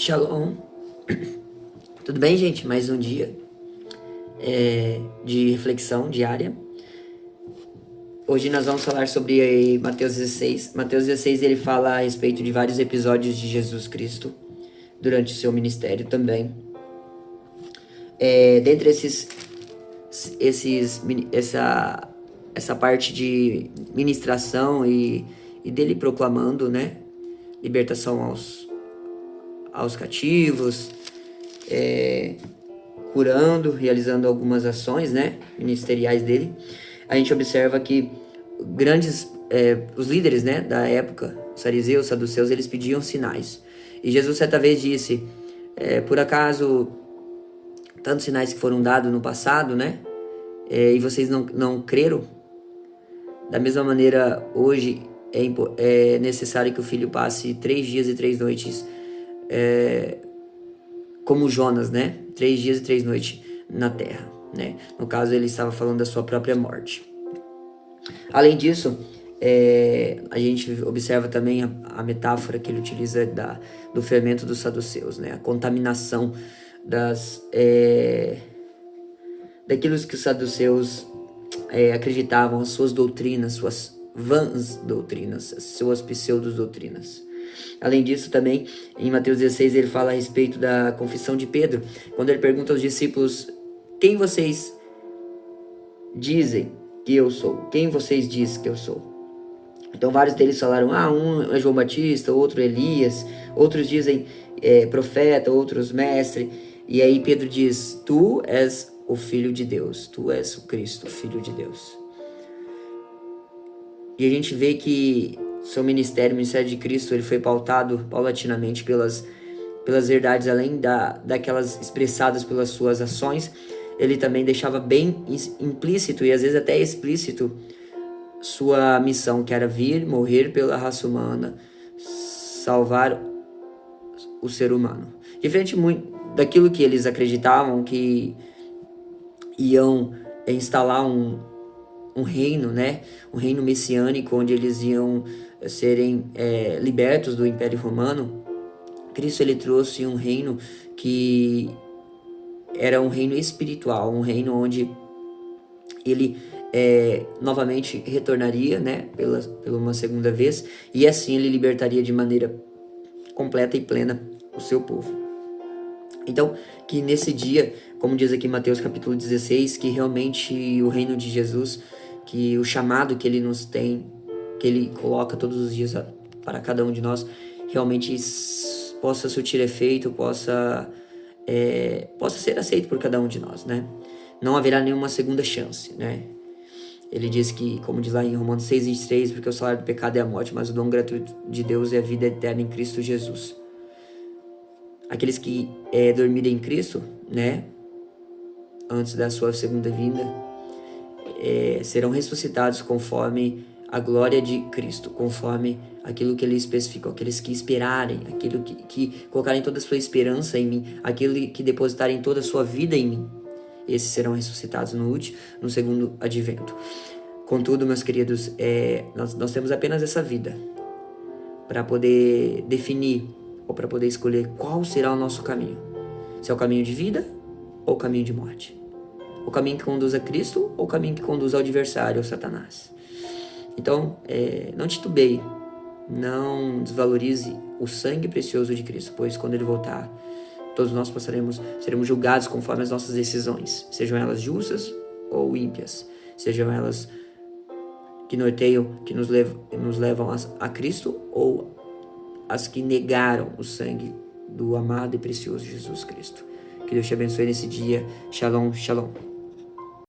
Shalom. Tudo bem, gente? Mais um dia de reflexão diária. Hoje nós vamos falar sobre Mateus 16. Mateus 16 ele fala a respeito de vários episódios de Jesus Cristo durante o seu ministério também. Dentre essa parte de ministração e dele proclamando, né, libertação aos cativos, curando, realizando algumas ações, né, ministeriais dele. A gente observa que os líderes, né, da época, os fariseus, os saduceus, eles pediam sinais. E Jesus certa vez disse, por acaso, tantos sinais que foram dados no passado, né, e vocês não creram? Da mesma maneira, hoje é necessário que o filho passe 3 dias e 3 noites como Jonas, né? 3 dias e 3 noites na terra, né? No caso, ele estava falando da sua própria morte. Além disso, a gente observa também a metáfora que ele utiliza do fermento dos saduceus, né? A contaminação daquilo que os saduceus acreditavam, as suas doutrinas, suas vãs doutrinas, as suas pseudo-doutrinas. Além disso, também, em Mateus 16, ele fala a respeito da confissão de Pedro, quando ele pergunta aos discípulos, quem vocês dizem que eu sou? Quem vocês dizem que eu sou? Então, vários deles falaram, um é João Batista, outro Elias, outros dizem profeta, outros mestre. E aí Pedro diz, tu és o Filho de Deus, tu és o Cristo, o Filho de Deus. E a gente vê que seu ministério, o ministério de Cristo, ele foi pautado paulatinamente pelas verdades, além daquelas expressadas pelas suas ações, ele também deixava bem implícito e às vezes até explícito sua missão, que era vir, morrer pela raça humana, salvar o ser humano. Diferente muito daquilo que eles acreditavam, que iam instalar um reino, né? Um reino messiânico, onde eles iam serem libertos do Império Romano. Cristo, ele trouxe um reino que era um reino espiritual, um reino onde ele novamente retornaria, né? Pela uma segunda vez, e assim ele libertaria de maneira completa e plena o seu povo. Então, que nesse dia, como diz aqui em Mateus capítulo 16, que realmente o reino de Jesus, que o chamado que ele nos tem, que ele coloca todos os dias para cada um de nós, realmente possa surtir efeito, possa ser aceito por cada um de nós, né? Não haverá nenhuma segunda chance, né? Ele diz que, como diz lá em Romanos 6:23, porque o salário do pecado é a morte, mas o dom gratuito de Deus é a vida eterna em Cristo Jesus. Aqueles que dormirem em Cristo, né, antes da sua segunda vinda, serão ressuscitados conforme a glória de Cristo, conforme aquilo que ele especificou. Aqueles que esperarem, aquilo que colocarem toda a sua esperança em mim, aquele que depositarem toda a sua vida em mim, esses serão ressuscitados no segundo advento. Contudo, meus queridos, nós temos apenas essa vida para poder definir ou para poder escolher qual será o nosso caminho. Se é o caminho de vida ou o caminho de morte. O caminho que conduz a Cristo ou o caminho que conduz ao adversário, ao Satanás. Então, não titubeie, não desvalorize o sangue precioso de Cristo, pois quando ele voltar, todos nós seremos julgados conforme as nossas decisões, sejam elas justas ou ímpias, sejam elas que norteiam, que nos levam a Cristo, ou as que negaram o sangue do amado e precioso Jesus Cristo. Que Deus te abençoe nesse dia. Shalom, shalom.